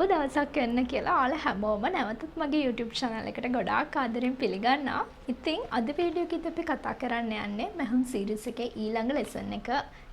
සුබ දවසක් වෙන්න කියලා ඔයාලා හැමෝම නැවතත් මගේ YouTube channel එකට ගොඩාක් ආදරෙන් පිළිගන්නවා. ඉතින් අද වීඩියෝ එකේදී අපි කතා කරන්න යන්නේ මැහුම් series එකේ ඊළඟ lesson එක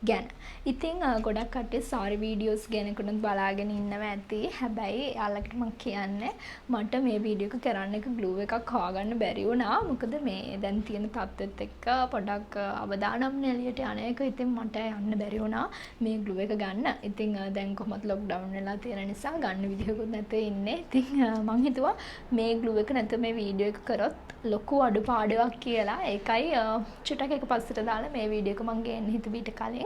ගැන. ඉතින් ගොඩක් කට්ටිය sorry videos ගැනකුත් බලාගෙන ඉන්නවා ඇති. හැබැයි එයාලකට මම කියන්නේ මට මේ වීඩියෝ එක කරන්න එක glue එකක් හොයාගන්න බැරි වුණා. මොකද මේ දැන් තියෙන තත්ත්වෙත් එක්ක පොඩක් අවදානම් එළියට යන එක ඉතින් මට යන්න බැරි වුණා මේ glue එක ගන්න. ඉතින් දැන් කොහොමද lockdown වෙලා තියෙන නිසා ගන්න විදිහකුත් නැතුව ඉන්නේ. ඉතින් මං හිතුවා මේ glue එක නැතුව මේ වීඩියෝ එක කරොත් ලොකු අඩුපාඩුවක් කියලා. ඒකයි චුට්ටක් එක පස්සට දාලා මේ වීඩියෝ එක මං ගේන්න හිතුව ඊට කලින්.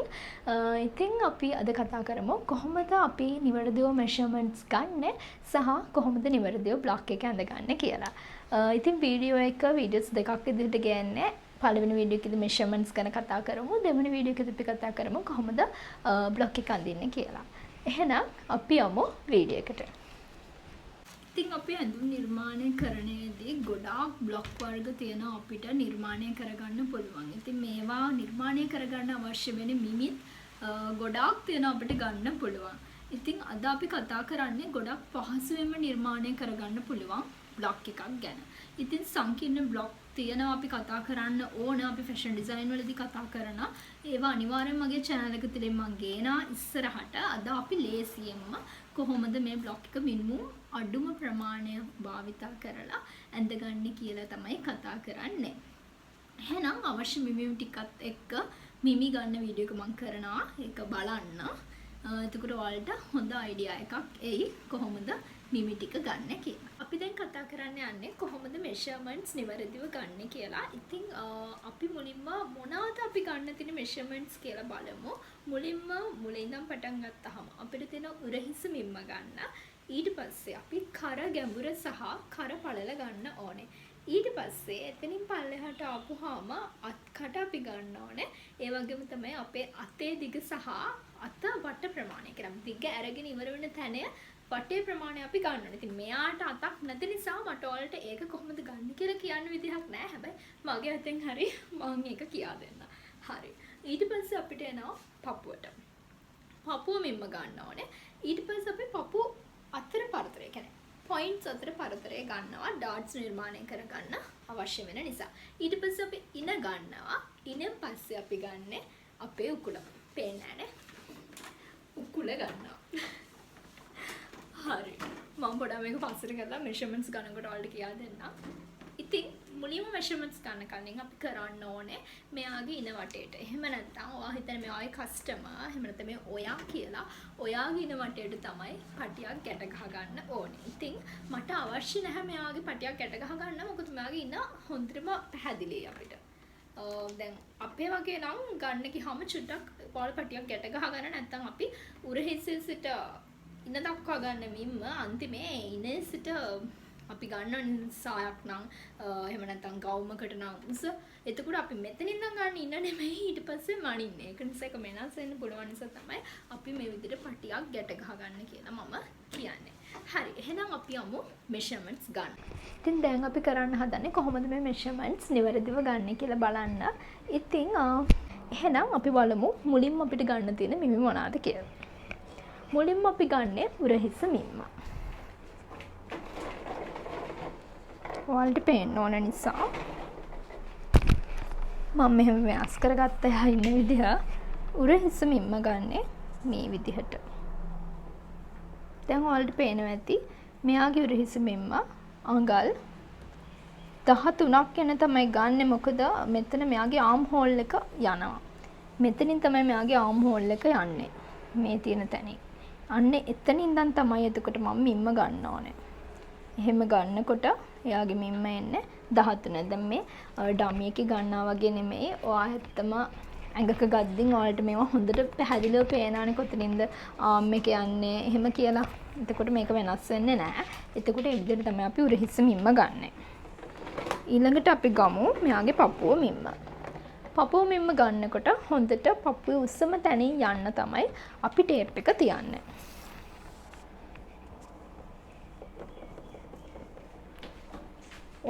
ඉතින් අපි අද කතා කරමු කොහොමද අපි නිවැරදිව measurements ගන්න සහ කොහොමද නිවැරදිව block එක ඇඳගන්නේ කියලා. ඉතින් වීඩියෝස් දෙකක් විදිහට ගේන්නේ. පළවෙනි වීඩියෝ එකේදී measurements ගැන කතා කරමු. දෙවෙනි වීඩියෝ එකේදී අපි කතා කරමු කොහොමද block එක අඳින්නේ කියලා. එහෙනම් අපි යමු වීඩියෝ එකට. ඉතින් අපි ඇඳුම් නිර්මාණය කරන්නේදී ගොඩාක් බ්ලොක් වර්ග තියෙනවා අපිට නිර්මාණය කරගන්න පුළුවන්. ඉතින් මේවා නිර්මාණය කරගන්න අවශ්‍ය වෙන මිමිත් ගොඩාක් තියෙනවා අපිට ගන්න පුළුවන්. ඉතින් අද අපි කතා කරන්නේ ගොඩක් පහසුවෙන්ම නිර්මාණය කරගන්න පුළුවන් බ්ලොක් එකක් ගැන. ඉතින් සංකීර්ණ බ්ලොක් තියෙනවා අපි කතා කරන්න ඕන අපි ෆැෂන් ඩිසයින් වලදී කතා කරනවා. ඒවා අනිවාර්යෙන් මගේ channel එක තුලින් මම ගේනවා ඉස්සරහට. අද අපි ලේසියෙන්ම කොහොමද මේ බ්ලොක් එක මිනිමම් අඩුම ප්‍රමාණය භාවිතා කරලා ඇඳගන්නේ කියලා තමයි කතා කරන්නේ. එහෙනම් අවශ්‍ය මිමි ටිකත් එක්ක මිමි ගන්න වීඩියෝ එක මම කරනවා. ඒක බලන්න. එතකොට ඔයාලට හොඳ අයිඩියා එකක් එයි කොහොමද මිමි ටික ගන්න කියලා. අපි දැන් කතා කරන්න යන්නේ කොහොමද measurements නිවැරදිව ගන්න කියලා. ඉතින් අපි මුලින්ම මොනවද අපි ගන්න තියෙන measurements කියලා බලමු. මුලින්ම ඉඳන් පටන් ගත්තාම අපිට තියෙන උරහිස මිම්ම ගන්න. ඊට පස්සේ අපි කර ගැඹුර සහ කර පළල ගන්න ඕනේ. ඊට පස්සේ එතනින් පල්ලෙහාට ආපුවාම අත්කට අපි ගන්න ඕනේ. ඒ වගේම තමයි අපේ අතේ දිග සහ අත වට ප්‍රමාණය කියලා. දිග අරගෙන ඉවර වෙන තැන වටේ ප්‍රමාණය අපි ගන්න ඕනේ. ඉතින් මෙයාට අතක් නැති නිසා මට ඔයාලට ඒක කොහොමද ගන්න කියලා කියන්න විදිහක් නැහැ. හැබැයි මගේ අතෙන් හරි මම ඒක කියා දෙන්න. හරි. ඊට පස්සේ අපිට එනවා පපුවට. පපුව මෙම්ම ගන්න ඕනේ. ඊට පස්සේ අපි පපුව අතර පරතරය කියන්නේ points අතර පරතරය ගන්නවා dots නිර්මාණය කරගන්න අවශ්‍ය වෙන නිසා. ඊට පස්සේ අපි ඉන ගන්නවා. ඉනෙන් පස්සේ අපි ගන්නෙ අපේ උකුල. පේන්නේ නැහැ. උකුල ගන්නවා. හරි. මම පොඩ්ඩක් මේක පස්සට කරලා measurements ගන්නකොට ඔයාලට කියා දෙන්නම්. ඉතින් මුලින්ම measurements ගන්න කලින් අපි කරන්න ඕනේ මෙයාගේ ඉන වටේට. එහෙම නැත්නම් ඔයා හිතන්නේ මෙයාගේ කස්ටමර් එහෙම නැත්නම් මේ ඔයා කියලා ඔයාගේ ඉන වටේට තමයි පටියක් ගැට ගහ ගන්න ඕනේ. ඉතින් මට අවශ්‍ය නැහැ මෙයාගේ පටියක් ගැට ගහ ගන්න. මොකද මෙයාගේ ඉන හොඳටම පැහැදිලියි අපිට. දැන් අපේ වගේ නම් ගන්න ගියාම චුට්ටක් බෝල් පටියක් ගැට ගහ ගන්න නැත්නම් අපි උරහිසේ සිට ඉන දක්වා ගන්න මිම්ම අන්තිමේ ඉනේ සිට අපි ගන්න සායක් නම් එහෙම නැත්නම් ගවුමකට නම් උස. එතකොට අපි මෙතනින් නම් ගන්න ඉන්න නෙමෙයි ඊට පස්සේ මනින්නේ. ඒක නිසා එක වෙනස් වෙන්න පුළුවන් නිසා තමයි අපි මේ විදිහට පටියක් ගැට ගහ ගන්න කියලා මම කියන්නේ. හරි. එහෙනම් අපි යමු measurements ගන්න. ඉතින් දැන් අපි කරන්න හදන්නේ කොහොමද මේ measurements නිවැරදිව ගන්න කියලා බලන්න. ඉතින් එහෙනම් අපි බලමු මුලින්ම අපිට ගන්න තියෙන මිමි මොනවාද කියලා. මුලින්ම අපි ගන්නේ උරහිස මිම්ම. ඔයාලට පේන්න ඕන නිසා මම මෙහෙම වෙනස් කරගත්ත ඉන්න විදිහ උරහිස මිම්ම ගන්නෙ මේ විදිහට. දැන් ඔයාලට පේනවා ඇති මෙයාගේ උරහිස මිම්ම අඟල් 13ක් යන තමයි ගන්නෙ. මොකද මෙතන මෙයාගේ ආම් හෝල් එක යනවා. මෙතනින් තමයි මෙයාගේ ආම් හෝල් එක යන්නේ. මේ තියෙන තැනින්. අන්න එතනින් ඉඳන් තමයි එතකොට මම මිම්ම ගන්න ඕනේ. එහෙම ගන්නකොට එයාගේ මිම්ම එන්නේ 13. දැන් මේ ඩමි එකේ ගන්නවා වගේ නෙමෙයි. ඔයා ඇත්තම ඇඟක ගද්දින් ඔයාලට මේවා හොඳට පැහැදිලිව පේනවනේ කොතනින්ද ආම් එක යන්නේ එහෙම කියලා. එතකොට මේක වෙනස් වෙන්නේ නැහැ. එතකොට ඒ විදිහට තමයි අපි උරහිස මිම්ම ගන්නෙ. ඊළඟට අපි ගමු මෙයාගේ පපුව මිම්ම. පපුව මිම්ම ගන්නකොට හොඳට පපුවේ උස්සම තැනින් යන්න තමයි අපි ටේප් එක තියන්නේ.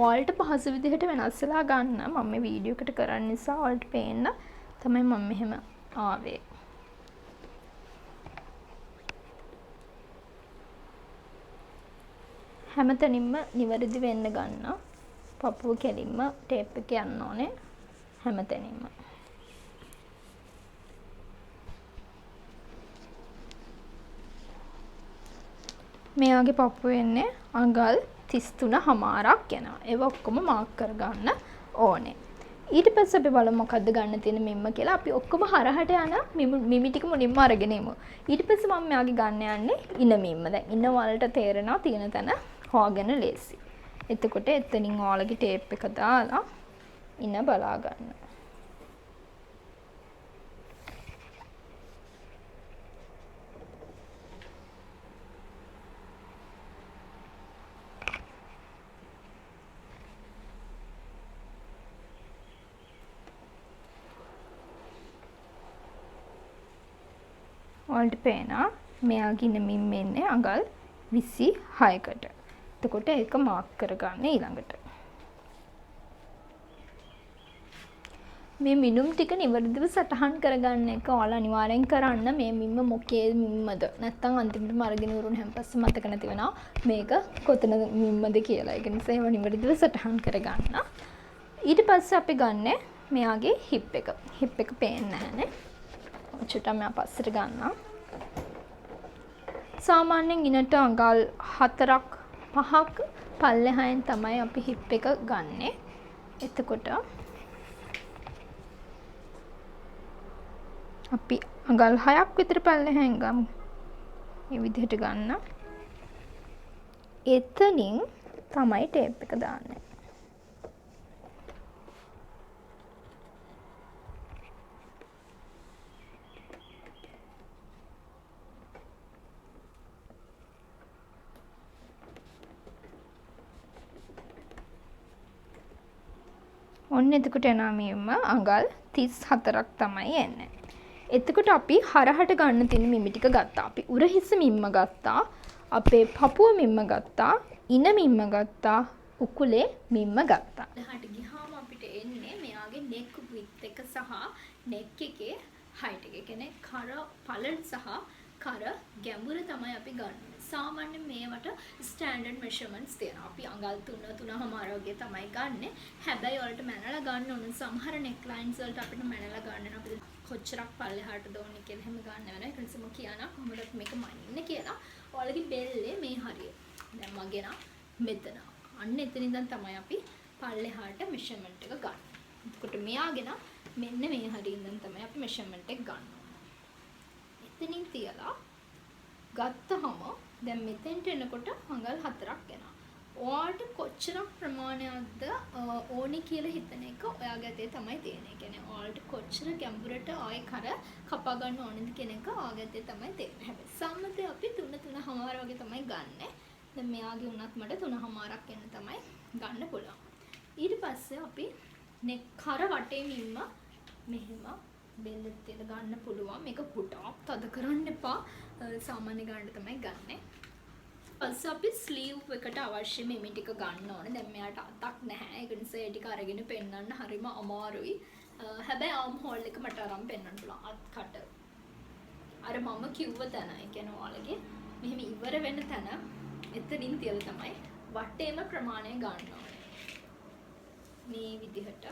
ඔයාලට පහසු විදිහට වෙනස්ලා ගන්න මම මේ වීඩියෝ එකට කරන්න නිසා ඔයාලට පේන්න තමයි මම මෙහෙම ආවේ. හැමතැනින්ම නිවැරදි වෙන්න ගන්න. පපුව කෙලින්ම ටේප් එක යන්න ඕනේ හැමතැනින්ම. මෙයාගේ පපුව එන්නේ අඟල් 33.5ක් යනවා. ඒව ඔක්කොම මාක් කරගන්න ඕනේ. ඊට පස්සේ අපි බලමු මොකද්ද ගන්න තියෙන මිම්ම කියලා. අපි ඔක්කොම හරහට යන මිමි ටික මුලින්ම අරගෙන ඉමු. ඊට පස්සේ මම මෙයාගේ ගන්න යන්නේ ඉන මිම්ම. දැන් ඉන වලට තේරෙනවා තියෙන තැන හොයාගෙන ලේසි. එතකොට එතනින් ඔයාලගේ ටේප් එක දාලා ඉන බලා ගන්න. ඔයාලට පේනවා මෙයාගේ ඉන මිම්ම එන්නේ අඟල් 26කට. එතකොට ඒක මාක් කරගන්න ඊළඟට. මේ මිනුම් ටික නිවැරදිව සටහන් කරගන්න එක ඔයාලා අනිවාර්යෙන් කරන්න. මේ මිම්ම මොකේ මිම්මද? නැත්නම් අන්තිමටම අරගෙන ඉවරුන හැම්පස්සේ මතක නැති වෙනවා මේක කොතන මිම්මද කියලා. ඒක නිසා ඒව නිවැරදිව සටහන් කරගන්න. ඊට පස්සේ අපි ගන්න මෙයාගේ හිප් එක. හිප් එක පේන්නේ නැහනේ. චුට්ටක් මම පස්සට ගන්නම්. සාමාන්‍යයෙන් ඉනට අඟල් 4ක් 5ක් පල්ලෙහායෙන් තමයි අපි හිප් එක ගන්නෙ. එතකොට අපි අඟල් 6ක් විතර පල්ලෙහායෙන් ගමු. මේ විදිහට ගන්න. එතනින් තමයි ටේප් එක දාන්නේ. ඔන්න එතකොට එනවා මිම්ම අඟල් 34ක් තමයි එන්නේ. එතකොට අපි හරහට ගන්න තියෙන මිමි ටික ගත්තා. අපි උරහිස මිම්ම ගත්තා. අපේ පපුව මිම්ම ගත්තා. ඉන මිම්ම ගත්තා. උකුලේ මිම්ම ගත්තා. හරහට ගියාම අපිට එන්නේ මෙයාගේ neck width එක සහ neck එකේ height එක. කියන්නේ කර පළල සහ කර ගැඹුර තමයි අපි ගන්න. සාමාන්‍යයෙන් මේවට ස්ටෑන්ඩඩ් මෙෂර්මන්ට්ස් තියෙනවා. අපි අඟල් 3.5 වගේ තමයි ගන්නෙ. හැබැයි ඔයාලට මැනලා ගන්න ඕන සමහර neck lines වලට අපිට මැනලා ගන්න අපිට කොච්චරක් පල්ලෙහාටද ඕනේ කියලා එහෙම ගන්න වෙනවා. ඒක නිසා මම කියනවා කොහොමද මේක මනින්න කියලා. ඔයාලගේ බෙල්ලේ මේ හරිය. දැන් මගේ නම් මෙතන. අන්න එතන ඉඳන් තමයි අපි පල්ලෙහාට මෙෂර්මන්ට් එක ගන්න. එතකොට මෙයාගේ නම් මෙන්න මේ හරිය ඉඳන් තමයි අපි මෙෂර්මන්ට් එක ගන්න ඕනේ. එතනින් තියලා ගත්තහම දැන් මෙතෙන්ට එනකොට අඟල් 4ක් එනවා. ඔයාලට කොච්චරක් ප්‍රමාණයක්ද ඕනි කියලා හිතන එක ඔයාගේ අතේ තමයි තියෙන්නේ. කියන්නේ ඔයාලට කොච්චර ගැඹුරට ආයේ කර කපා ගන්න ඕනද කියන එක ඔයාගේ අතේ තමයි තියෙන්නේ. හැබැයි සම්මතය අපි 3.5 වගේ තමයි ගන්නෙ. දැන් මෙයාගේ උනත් මට 3.5ක් එන්න තමයි ගන්න පුළුවන්. ඊට පස්සේ අපි නෙක් කර වටේ මිම්ම මෙහෙම බෙල්ලෙත් තියලා ගන්න පුළුවන්. මේක පුටක් තද කරන්න එපා. සාමාන්‍ය ගන්න තමයි ගන්නෙ. පස්සේ අපි ස්ලීව් එකට අවශ්‍ය මෙමි ටික ගන්න ඕනේ. දැන් මෙයාට අතක් නැහැ. ඒක නිසා ඒ ටික අරගෙන පෙන්නන්න හරිම අමාරුයි. හැබැයි ආම් හෝල් එක මට අරන් පෙන්නන්න පුළුවන්. අත් කට. අර මම කිව්ව තැන. ඒ කියන්නේ ඔයාලගේ මෙහෙම ඉවර වෙන තැන එතනින් තියලා තමයි වටේම ප්‍රමාණය ගන්න ඕනේ. මේ විදිහට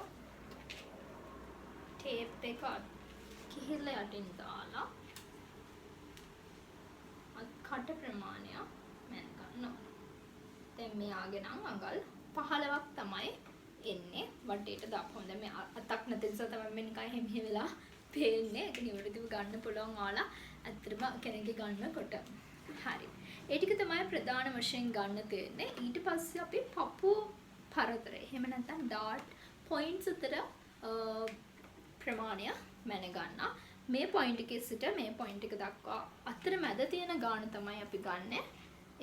ටේප් එක කිහිල්ල යටින් දාලා අත් කට ප්‍රමාණය මැන ගන්න ඕනේ. දැන් මෙයාගේ නම් අඟල් 15ක් තමයි එන්නේ වටේට දාපුවම. දැන් මේ අතක් නැති නිසා තමයි මේ නිකන් හැම වෙලා පේන්නේ. ඒක නිවැරදිව ගන්න පුළුවන් ඔයාලා ඇත්තටම කෙනෙක්ගේ ගන්නකොට. හරි. ඒ ටික තමයි ප්‍රධාන වශයෙන් ගන්න තියෙන්නේ. ඊට පස්සේ අපි පපුව පරතරය. එහෙම නැත්නම් ඩාට් පොයින්ට්ස් අතර ප්‍රමාණය මැන ගන්න. මේ පොයින්ට් එකේ සිට මේ පොයින්ට් එක දක්වා අතර මැද තියෙන ගාන තමයි අපි ගන්නෙ.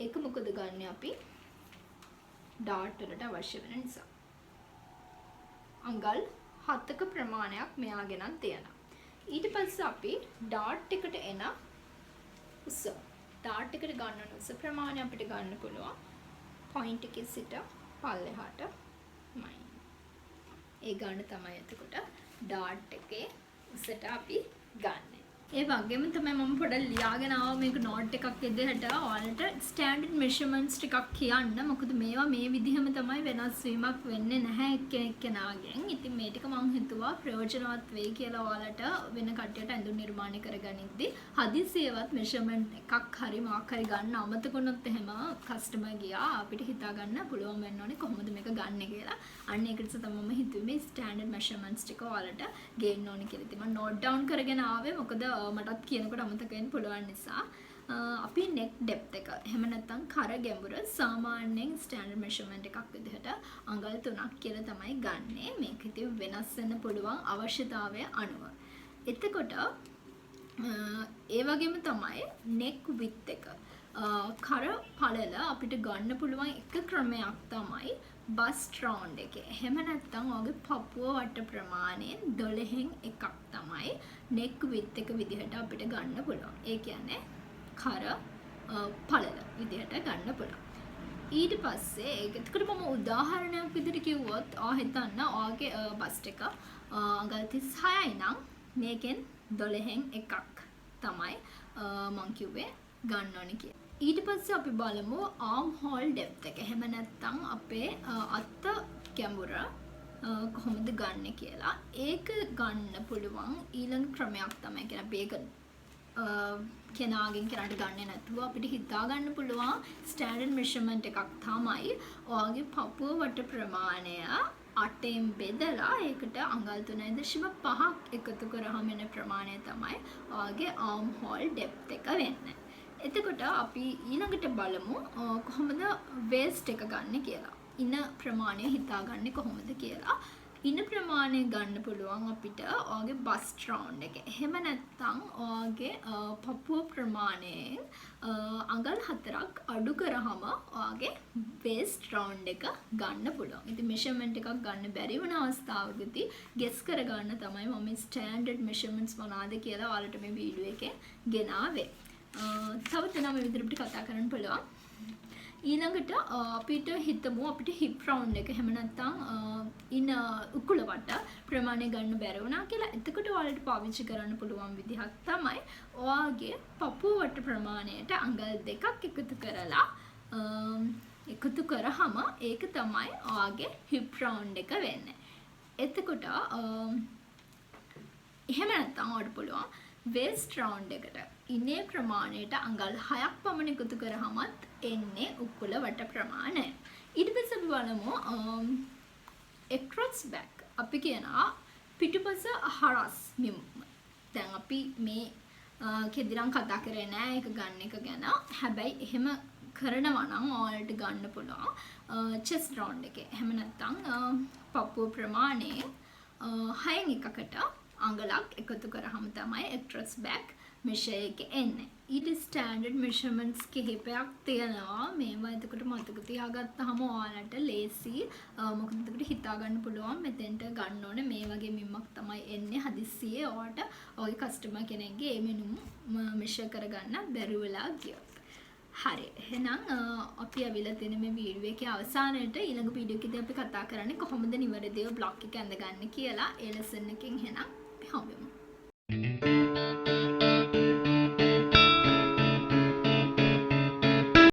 ඒක මොකද ගන්නෙ අපි ඩාට් වලට අවශ්‍ය වෙන නිසා. අඟල් 7ක ප්‍රමාණයක් මෙයාගෙන තියෙනවා. ඊට පස්සේ අපි ඩාට් එකට එන උස ඩාට් එකට ගන්න උස ප්‍රමාණය අපිට ගන්න පුළුවන්. පොයින්ට් එකේ සිට පල්ලෙහාට මයි. ඒ ගන්න තමයි එතකොට ඩාට් එකේ උසට අපි ගන්න. ඒ වගේම තමයි මම පොඩ්ඩක් ලියාගෙන ආවා මේක නෝට් එකක් විදිහට ඔයාලට ස්ටෑන්ඩඩ් මෙෂර්මන්ට්ස් ටිකක් කියන්න. මොකද මේවා මේ විදිහම තමයි වෙනස් වීමක් වෙන්නේ නැහැ එක්කෙනාගෙන්. ඉතින් මේ ටික මම හිතුවා ප්‍රයෝජනවත් වෙයි කියලා ඔයාලට වෙන කට්ටියට ඇඳුම් නිර්මාණය කරගනිද්දි හදිසියවත් මෙෂර්මන්ට් එකක් හරි මාක් හරි ගන්න අමතක වුණොත් එහෙම කස්ටමර් ගියා අපිට හිතා ගන්න පුළුවන් වෙන්න ඕනේ කොහොමද මේක ගන්නෙ කියලා. අන්න ඒකට තමයි මම හිතුවේ මේ ස්ටෑන්ඩඩ් මෙෂර්මන්ට්ස් ටික ඔයාලට ගේන්න ඕනේ කියලා. ඉතින් මම නෝට් ඩවුන් කරගෙන ආවේ මොකද මටත් කියනකොට අමතක වෙන්න පුළුවන් නිසා. අපි neck depth එක එහෙම නැත්නම් කර ගැඹුර සාමාන්‍යයෙන් ස්ටෑන්ඩඩ් මෙෂර්මන්ට් එකක් විදිහට අඟල් 3ක් කියලා තමයි ගන්නෙ. මේක ඉතින් වෙනස් වෙන්න පුළුවන් අවශ්‍යතාවය අනුව. එතකොට ඒ වගේම තමයි neck width එක. කර පළල අපිට ගන්න පුළුවන් එක ක්‍රමයක් තමයි බස්ට් රවුන්ඩ් එකේ. එහෙම නැත්නම් ඔයගේ පපුව වට ප්‍රමාණයෙන් 12න් එකක් තමයි neck width එක විදිහට අපිට ගන්න පුළුවන්. ඒ කියන්නේ කර පළල විදිහට ගන්න පුළුවන්. ඊට පස්සේ ඒකට මම උදාහරණයක් විදිහට කිව්වොත් හිතන්න ඔයගේ බස්ට් එක අඟල් 36යි නම් මේකෙන් 12න් එකක් තමයි මම කිව්වේ ගන්න ඕනේ කියලා. ඊට පස්සේ අපි බලමු arm hole depth එක. එහෙම නැත්නම් අපේ අත ගැඹුර කොහොමද ගන්න කියලා. ඒක ගන්න පුළුවන් ඊළඟ ක්‍රමයක් තමයි කියන අපි ඒක කෙනාගෙන් කෙනාට ගන්නේ නැතුව අපිට හිතා ගන්න පුළුවන් ස්ටෑන්ඩඩ් මෙෂර්මන්ට් එකක් තමයි ඔයාගේ පපුව වට ප්‍රමාණය 8න් බෙදලා ඒකට අඟල් 3.5ක් එකතු කරාම එන ප්‍රමාණය තමයි ඔයාගේ arm hole depth එක වෙන්නේ. එතකොට අපි ඊළඟට බලමු කොහොමද waist එක ගන්න කියලා. ඉන ප්‍රමාණය හිතාගන්නේ කොහොමද කියලා. ඉන ප්‍රමාණය ගන්න පුළුවන් අපිට ඔයාගේ බස්ට් රවුන්ඩ් එක. එහෙම නැත්නම් ඔයාගේ පපුව ප්‍රමාණයෙන් අඟල් 4ක් අඩු කරාම ඔයාගේ waist රවුන්ඩ් එක ගන්න පුළුවන්. ඉතින් මෙෂර්මන්ට් එකක් ගන්න බැරි වෙන අවස්ථාවකදී ගෙස් කරගන්න තමයි මම ස්ටෑන්ඩඩ් මෙෂර්මන්ට්ස් මොනවාද කියලා ඔයාලට මේ වීඩියෝ එකේ ගෙනාවේ. තව තැනම විදිහට කතා කරන්න පුළුවන්. ඊළඟට අපිට හිතමු අපිට hip round එක එහෙම නැත්නම් ඉන උකුල වට ප්‍රමාණය ගන්න බැරි වුණා කියලා. එතකොට ඔයාලට පාවිච්චි කරන්න පුළුවන් විදිහක් තමයි ඔයාගේ පපුව වට ප්‍රමාණයට අඟල් 2ක් එකතු කරලා එකතු කරාම ඒක තමයි ඔයාගේ hip round එක වෙන්නේ. එතකොට එහෙම නැත්නම් ඔයාලට පුළුවන් waist round එකට ඉනේ ප්‍රමාණයට අඟල් 6ක් පමණ එකතු කරාමත් එන්නේ උකුල වට ප්‍රමාණය. ඊට පස්සේ අපි බලමු across back. අපි කියනවා පිටුපස හරස් මෙම. දැන් අපි මේ කෙදිරම් කතා කරේ නෑ ඒක ගන්න එක ගැන. හැබැයි එහෙම කරනවා නම් ඔයාලට ගන්න පුළුවන් chest round එකේ. එහෙම නැත්නම් පපුව ප්‍රමාණය 6න් එකකට අඟලක් එකතු කරාම තමයි across back measure එක එන්නේ. ඊට ස්ටෑන්ඩඩ් මෙෂර්මන්ට්ස් කිහිපයක් තියෙනවා. මේවා එතකොට මතක තියාගත්තාම ඔයාලට ලේසි. මොකද එතකොට හිතා ගන්න පුළුවන් මෙතෙන්ට ගන්න ඕනේ මේ වගේ මිම්මක් තමයි එන්නේ හදිස්සියේ ඔයාලට ඔයගේ කස්ටමර් කෙනෙක්ගේ ඒ මෙනුම මෙෂර් කරගන්න බැරි වෙලා ගියොත්. හරි. එහෙනම් අපි අවිලා තියෙන මේ වීඩියෝ එකේ අවසානයේට ඊළඟ වීඩියෝ එකේදී අපි කතා කරන්නේ කොහොමද නිවැරදිව බ්ලොක් එක ඇඳගන්නේ කියලා. ඒ ලෙසන් එකෙන් එහෙනම් අපි හම්බෙමු.